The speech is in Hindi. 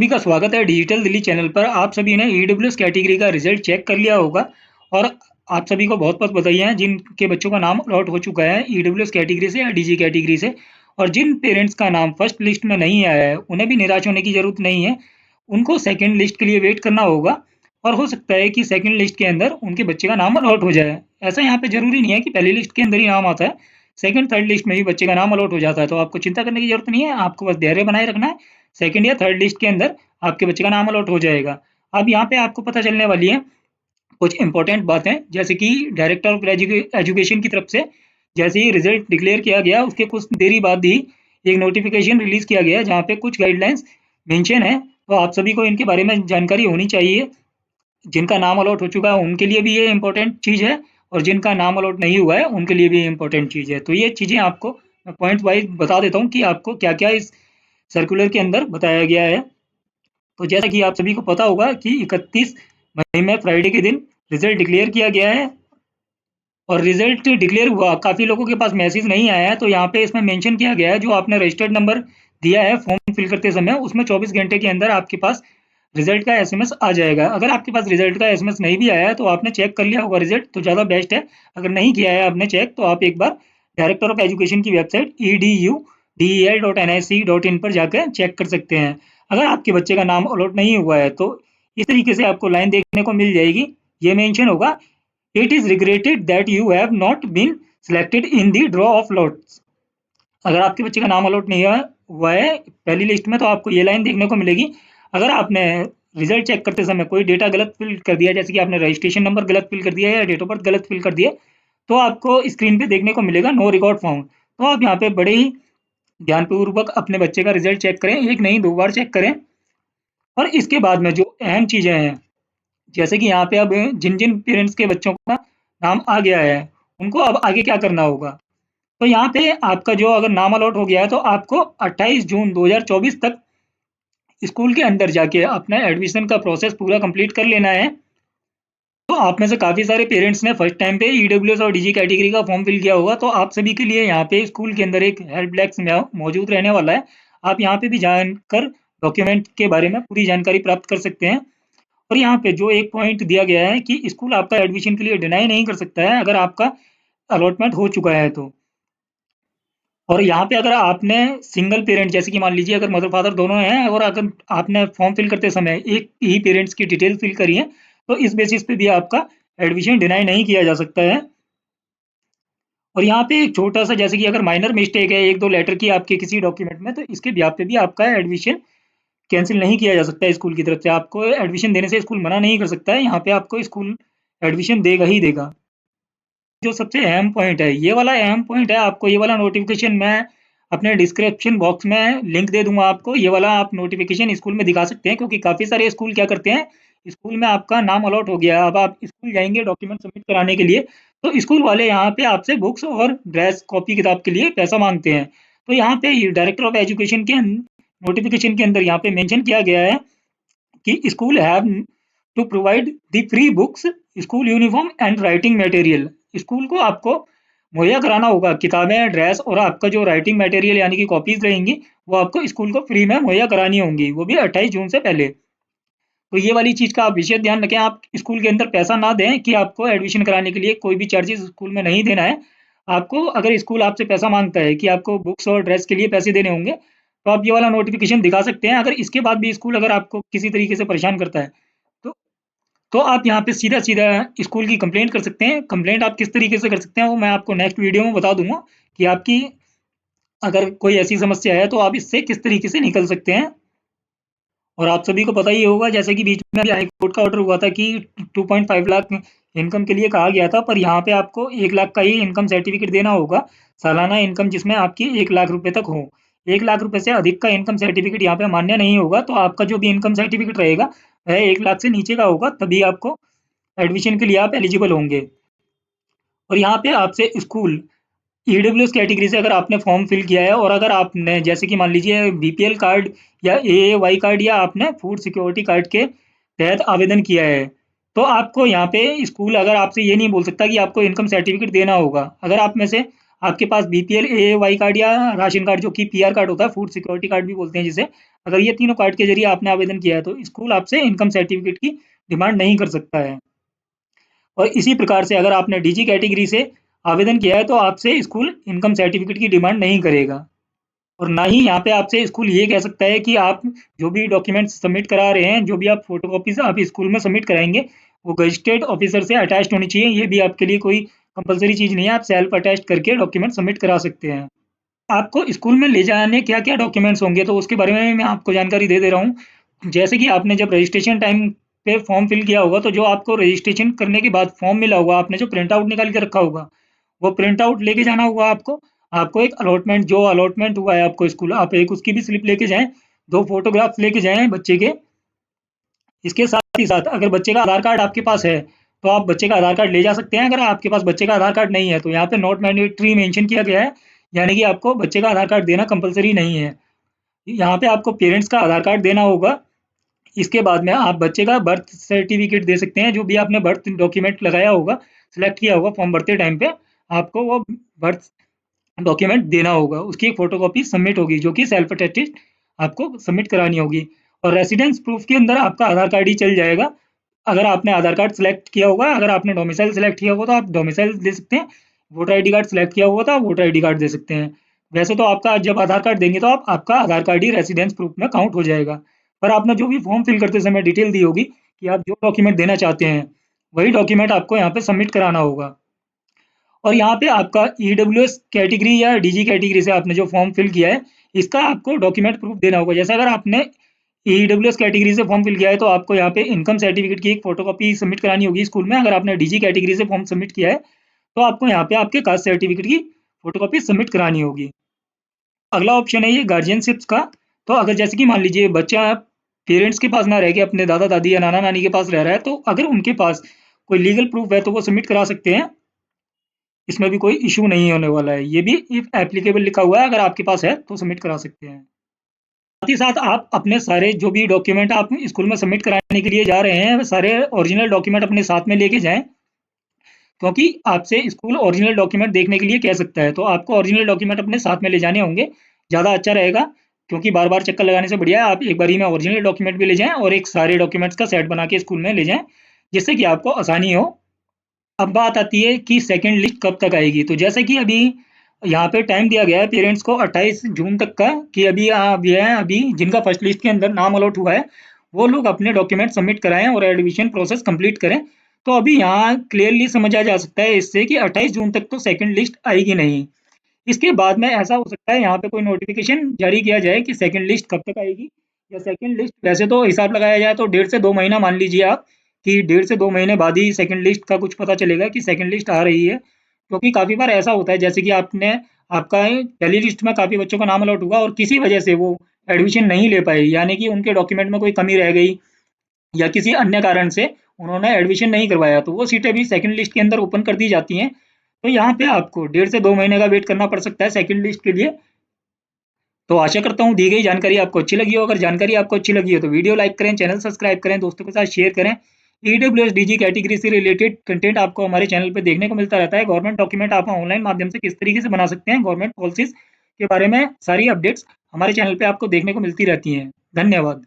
सभी का स्वागत है डिजिटल दिल्ली चैनल पर। आप सभी ने ईडब्ल्यूएस कैटेगरी का रिजल्ट चेक कर लिया होगा और आप सभी को बहुत-बहुत बधाइयाँ हैं जिनके बच्चों का नाम अलॉट हो चुका है ईडब्ल्यूएस कैटेगरी से या डीजी कैटेगरी से। और जिन पेरेंट्स का नाम फर्स्ट लिस्ट में नहीं आया है, उन्हें भी निराश होने की ज़रूरत नहीं है। उनको सेकंड लिस्ट के लिए वेट करना होगा और हो सकता है कि सेकंड लिस्ट के अंदर उनके बच्चे का नाम अलॉट हो जाए। ऐसा यहाँ पे ज़रूरी नहीं है कि पहली लिस्ट के अंदर ही नाम आता है, सेकंड, थर्ड लिस्ट में भी बच्चे का नाम अलॉट हो जाता है। तो आपको चिंता करने की ज़रूरत नहीं है, आपको बस धैर्य बनाए रखना है। सेकंड या थर्ड लिस्ट के अंदर आपके बच्चे का नाम अलॉट हो जाएगा। अब यहाँ पे आपको पता चलने वाली है कुछ इंपॉर्टेंट बातें, जैसे कि डायरेक्टर ऑफ एजुकेशन की तरफ से जैसे ही रिजल्ट डिक्लेयर किया गया उसके कुछ देरी बाद ही एक नोटिफिकेशन रिलीज किया गया जहाँ पे कुछ गाइडलाइंस मेंशन है। तो आप सभी को इनके बारे में जानकारी होनी चाहिए। जिनका नाम अलॉट हो चुका है उनके लिए भी ये इम्पोर्टेंट चीज़ है और जिनका नाम अलॉट नहीं हुआ है उनके लिए भी इम्पोर्टेंट चीज़ है। तो ये चीज़ें आपको मैं पॉइंट वाइज बता देता हूँ कि आपको क्या-क्या इस सर्कुलर के अंदर बताया गया है। तो जैसा कि आप सभी को पता होगा कि 31 मई में फ्राइडे के दिन रिजल्ट डिक्लेयर किया गया है और रिजल्ट डिक्लेयर हुआ, काफ़ी लोगों के पास मैसेज नहीं आया है, तो यहाँ पे इसमें मेंशन किया गया है जो आपने रजिस्टर्ड नंबर दिया है फॉर्म फिल करते समय, उसमें 24 घंटे के अंदर आपके पास रिजल्ट का एसएमएस आ जाएगा। अगर आपके पास रिजल्ट का एसएमएस नहीं भी आया है, तो आपने चेक कर लिया होगा रिजल्ट, तो ज़्यादा बेस्ट है। अगर नहीं किया है आपने चेक, तो आप एक बार डायरेक्टर ऑफ एजुकेशन की वेबसाइट edudel.nic.in पर जाकर चेक कर सकते हैं। अगर आपके बच्चे का नाम अलॉट नहीं हुआ है, तो इस तरीके से आपको लाइन देखने को मिल जाएगी। ये मेंशन होगा, it is regretted that you have not been selected in the draw of lots. अगर आपके बच्चे का नाम अलॉट नहीं हुआ है पहली लिस्ट में, तो आपको ये लाइन देखने को मिलेगी। अगर आपने रिजल्ट चेक करते समय कोई डेटा गलत फिल कर दिया, जैसे कि आपने रजिस्ट्रेशन नंबर गलत फिल कर दिया या डेट ऑफ बर्थ गलत फिल कर दिया, तो आपको स्क्रीन पे देखने को मिलेगा नो रिकॉर्ड फाउंड। तो आप यहाँ पे बड़े ही ध्यानपूर्वक अपने बच्चे का रिजल्ट चेक करें, एक नहीं 2 बार चेक करें। और इसके बाद में जो अहम चीज़ें हैं, जैसे कि यहाँ पे अब जिन-जिन पेरेंट्स के बच्चों का नाम आ गया है, उनको अब आगे क्या करना होगा? तो यहाँ पे आपका जो अगर नाम अलॉट हो गया है, तो आपको 28 जून 2024 तक स्कूल के अंदर जाके अपना एडमिशन का प्रोसेस पूरा कंप्लीट कर लेना है। तो आप में से काफ़ी सारे पेरेंट्स ने फर्स्ट टाइम पे ईडब्ल्यूएस और डीजी कैटेगरी का फॉर्म फिल किया होगा, तो आप सभी के लिए यहाँ पे स्कूल के अंदर एक हेल्प डेस्क मौजूद रहने वाला है। आप यहाँ पे भी जानकर डॉक्यूमेंट के बारे में पूरी जानकारी प्राप्त कर सकते हैं। और यहाँ पे जो एक पॉइंट दिया गया है कि स्कूल आपका एडमिशन के लिए डिनाई नहीं कर सकता है अगर आपका अलॉटमेंट हो चुका है तो। और यहाँ पे अगर आपने सिंगल पेरेंट, जैसे कि मान लीजिए अगर मदर फादर दोनों हैं और अगर आपने फॉर्म फिल करते समय एक ही पेरेंट्स की डिटेल फिल करी है, तो इस बेसिस पे भी आपका एडमिशन डिनाई नहीं किया जा सकता है। और यहाँ पे एक छोटा-सा, जैसे कि अगर माइनर मिस्टेक है 1-2 लेटर की आपके किसी डॉक्यूमेंट में, तो इसके बिहाफ़ पे भी आपका एडमिशन कैंसल नहीं किया जा सकता है स्कूल की तरफ से। आपको एडमिशन देने से स्कूल मना नहीं कर सकता है, यहाँ पे आपको स्कूल एडमिशन देगा ही देगा। जो सबसे अहम पॉइंट है, ये वाला अहम पॉइंट है, आपको ये वाला नोटिफ़िकेशन मैं अपने डिस्क्रिप्शन बॉक्स में लिंक दे दूँगा आपको। ये वाला आप नोटिफ़िकेशन स्कूल में दिखा सकते हैं, क्योंकि काफ़ी सारे स्कूल क्या करते हैं, स्कूल में आपका नाम अलॉट हो गया है, अब आप स्कूल जाएँगे डॉक्यूमेंट सबमिट कराने के लिए, तो स्कूल वाले यहाँ पे आपसे बुक्स और ड्रेस, कॉपी किताब के लिए पैसा माँगते हैं। तो यहाँ पे ये डायरेक्टर ऑफ एजुकेशन के नोटिफ़िकेशन के अंदर यहाँ पे मेंशन किया गया है कि school have to provide the free books, school uniform and writing material. School को आपको मुहैया कराना होगा किताबें, ड्रेस और आपका जो राइटिंग मटेरियल यानी कि कॉपीज़ रहेंगी, वो आपको स्कूल को फ्री में मुहैया करानी होंगी, वो भी 28 जून से पहले। तो ये वाली चीज़ का आप विशेष ध्यान रखें, आप स्कूल के अंदर पैसा ना दें कि आपको एडमिशन कराने के लिए कोई भी चार्जेज़ स्कूल में नहीं देना है। आपको अगर स्कूल आपसे पैसा माँगता है कि आपको बुक्स और ड्रेस के लिए पैसे देने होंगे, तो आप ये वाला नोटिफ़िकेशन दिखा सकते हैं। अगर इसके बाद भी स्कूल अगर आपको किसी तरीके से परेशान करता है, तो आप यहाँ पे सीधा-सीधा स्कूल की कंप्लेंट कर सकते हैं। कंप्लेंट आप किस तरीके से कर सकते हैं, वो मैं आपको नेक्स्ट वीडियो में बता दूँगा कि आपकी अगर कोई ऐसी समस्या है, तो आप इससे किस तरीके से निकल सकते हैं। और आप सभी को पता ही होगा, जैसे कि बीच में हाई कोर्ट का ऑर्डर हुआ था कि 2.5 लाख इनकम के लिए कहा गया था, पर यहाँ पे आपको 1 लाख का ही इनकम सर्टिफिकेट देना होगा, सालाना इनकम जिसमें आपकी 1 लाख रुपए तक हो। 1 लाख रुपए से अधिक का इनकम सर्टिफिकेट यहाँ पे मान्य नहीं होगा, तो आपका जो भी इनकम सर्टिफिकेट रहेगा, वह 1 लाख से नीचे का होगा, तभी आपको एडमिशन के लिए आप एलिजिबल होंगे। और यहाँ पे आपसे स्कूल ईडब्ल्यूएस कैटेगरी से अगर आपने फॉर्म फिल किया है और अगर आपने, जैसे कि मान लीजिए बीपीएल कार्ड या एएवाई कार्ड या आपने फूड सिक्योरिटी कार्ड के तहत आवेदन किया है, तो आपको यहाँ पे स्कूल अगर आपसे ये नहीं बोल सकता कि आपको इनकम सर्टिफिकेट देना होगा। अगर आप में से आपके पास बीपीएल, एएवाई कार्ड या राशन कार्ड जो कि पीआर कार्ड होता है, फूड सिक्योरिटी कार्ड भी बोलते हैं जिसे, अगर ये तीनों कार्ड के ज़रिए आपने आवेदन किया है, तो स्कूल आपसे इनकम सर्टिफिकेट की डिमांड नहीं कर सकता है। और इसी प्रकार से अगर आपने डीजी कैटेगरी से आवेदन किया है, तो आपसे स्कूल इनकम सर्टिफिकेट की डिमांड नहीं करेगा। और ना ही यहाँ पे आपसे स्कूल ये कह सकता है कि आप जो भी डॉक्यूमेंट्स सबमिट करा रहे हैं, जो भी आप फ़ोटोकॉपीज़ आप स्कूल में सबमिट कराएँगे, वो गज़ेटेड ऑफ़िसर से अटैच्ड होनी चाहिए। ये भी आपके लिए कोई कंपल्सरी चीज़ नहीं है, आप सेल्फ अटैच्ड करके डॉक्यूमेंट सबमिट करा सकते हैं। आपको स्कूल में ले जाने क्या-क्या डॉक्यूमेंट्स होंगे, तो उसके बारे में मैं आपको जानकारी दे दे रहा हूँ। जैसे कि आपने जब रजिस्ट्रेशन टाइम पे फॉर्म फिल किया होगा, तो जो आपको रजिस्ट्रेशन करने के बाद फॉर्म मिला होगा, आपने जो प्रिंट आउट निकाल के रखा होगा, वो प्रिंट आउट लेके जाना होगा आपको। आपको एक अलॉटमेंट जो अलॉटमेंट हुआ है आपको स्कूल, आप एक उसकी भी स्लिप लेके जाएँ, 2 फ़ोटोग्राफ्स लेके जाएँ बच्चे के। इसके साथ ही साथ अगर बच्चे का आधार कार्ड आपके पास है, तो आप बच्चे का आधार कार्ड ले जा सकते हैं। अगर आपके पास बच्चे का आधार कार्ड नहीं है, तो यहाँ पे नॉट मैंडेटरी मेंशन किया गया है, यानी कि आपको बच्चे का आधार कार्ड देना कंपल्सरी नहीं है। यहाँ पे आपको पेरेंट्स का आधार कार्ड देना होगा। इसके बाद में आप बच्चे का बर्थ सर्टिफिकेट दे सकते हैं, जो भी आपने बर्थ डॉक्यूमेंट लगाया होगा, सिलेक्ट किया होगा फॉर्म भरते टाइम पे, आपको वो बर्थ डॉक्यूमेंट देना होगा। उसकी एक फ़ोटोकॉपी सबमिट होगी, जो कि सेल्फ अटेस्टेड आपको सबमिट करानी होगी। और रेज़िडेंस प्रूफ़ के अंदर आपका आधार कार्ड ही चल जाएगा। अगर आपने आधार कार्ड सिलेक्ट किया होगा, अगर आपने डोमिसाइल सिलेक्ट किया होगा, तो आप डोमिसाइल दे सकते हैं। वोटर आईडी कार्ड सिलेक्ट किया होगा, तो आप वोटर आईडी कार्ड दे सकते हैं। वैसे तो आपका जब आधार कार्ड देंगे, तो आपका आधार कार्ड ही रेज़िडेंस प्रूफ़ में काउंट हो जाएगा। पर आपने जो भी फ़ॉर्म फिल करते समय डिटेल दी होगी कि आप जो डॉक्यूमेंट देना चाहते हैं, वही डॉक्यूमेंट आपको यहाँ पे सबमिट कराना होगा। और यहाँ पे आपका ईडब्ल्यूएस कैटेगरी या डीजी कैटेगरी से आपने जो फॉर्म फिल किया है, इसका आपको डॉक्यूमेंट प्रूफ देना होगा। जैसे अगर आपने ईडब्ल्यूएस कैटेगरी से फॉर्म फिल किया है, तो आपको यहाँ पे इनकम सर्टिफिकेट की एक फोटोकॉपी सबमिट करानी होगी स्कूल में। अगर आपने डीजी कैटेगरी से फॉर्म सबमिट किया है, तो आपको यहाँ पे आपके कास्ट सर्टिफिकेट की फोटोकॉपी सबमिट करानी होगी। अगला ऑप्शन है ये गार्जियनशिप्स का। तो अगर जैसे कि मान लीजिए बच्चा पेरेंट्स के पास ना रह के अपने दादा-दादी या नाना-नानी के पास रह रहा है, तो अगर उनके पास कोई लीगल प्रूफ है, तो वो सबमिट करा सकते हैं। इसमें भी कोई इश्यू नहीं होने वाला है। ये भी इफ एप्लीकेबल लिखा हुआ है, अगर आपके पास है तो सबमिट करा सकते हैं। साथ ही साथ आप अपने सारे जो भी डॉक्यूमेंट आप स्कूल में सबमिट कराने के लिए जा रहे हैं, सारे ओरिजिनल डॉक्यूमेंट अपने साथ में लेके जाएँ, क्योंकि आपसे स्कूल ओरिजिनल डॉक्यूमेंट देखने के लिए कह सकता है। तो आपको ओरिजिनल डॉक्यूमेंट अपने साथ में ले जाने होंगे, ज़्यादा अच्छा रहेगा, क्योंकि बार-बार चक्कर लगाने से बढ़िया है आप एक बारी में ओरिजिनल डॉक्यूमेंट भी ले जाएँ और एक सारे डॉक्यूमेंट्स का सेट बना के स्कूल में ले जाएँ, जिससे कि आपको आसानी हो। अब बात आती है कि सेकंड लिस्ट कब तक आएगी। तो जैसे कि अभी यहाँ पे टाइम दिया गया है पेरेंट्स को 28 जून तक का, कि अभी ये है अभी जिनका फर्स्ट लिस्ट के अंदर नाम अलॉट हुआ है, वो लोग अपने डॉक्यूमेंट सबमिट कराएँ और एडमिशन प्रोसेस कंप्लीट करें। तो अभी यहाँ क्लियरली समझा जा सकता है इससे कि 28 जून तक तो सेकंड लिस्ट आएगी नहीं। इसके बाद में ऐसा हो सकता है यहाँ पे कोई नोटिफ़िकेशन जारी किया जाए कि सेकंड लिस्ट कब तक आएगी, या सेकंड लिस्ट वैसे तो हिसाब लगाया जाए तो 1.5 से 2 महीना मान लीजिए आप, कि 1.5 से 2 महीने बाद ही सेकंड लिस्ट का कुछ पता चलेगा कि सेकंड लिस्ट आ रही है। क्योंकि काफ़ी बार ऐसा होता है, जैसे कि आपका पहली लिस्ट में काफ़ी बच्चों का नाम अलॉट हुआ और किसी वजह से वो एडमिशन नहीं ले पाए, यानी कि उनके डॉक्यूमेंट में कोई कमी रह गई या किसी अन्य कारण से उन्होंने एडमिशन नहीं करवाया, तो वो सीटें भी सेकंड लिस्ट के अंदर ओपन कर दी जाती हैं। तो यहाँ पे आपको 1.5 से 2 महीने का वेट करना पड़ सकता है सेकंड लिस्ट के लिए। तो आशा करता हूँ दी गई जानकारी आपको अच्छी लगी हो। अगर जानकारी आपको अच्छी लगी हो तो वीडियो लाइक करें, चैनल सब्सक्राइब करें, दोस्तों के साथ शेयर करें। ईडब्ल्यूएस डीजी कैटेगरी से रिलेटेड कंटेंट आपको हमारे चैनल पे देखने को मिलता रहता है। गवर्नमेंट डॉक्यूमेंट आप ऑनलाइन माध्यम से किस तरीके से बना सकते हैं, गवर्नमेंट पॉलिसीज के बारे में सारी अपडेट्स हमारे चैनल पे आपको देखने को मिलती रहती हैं। धन्यवाद।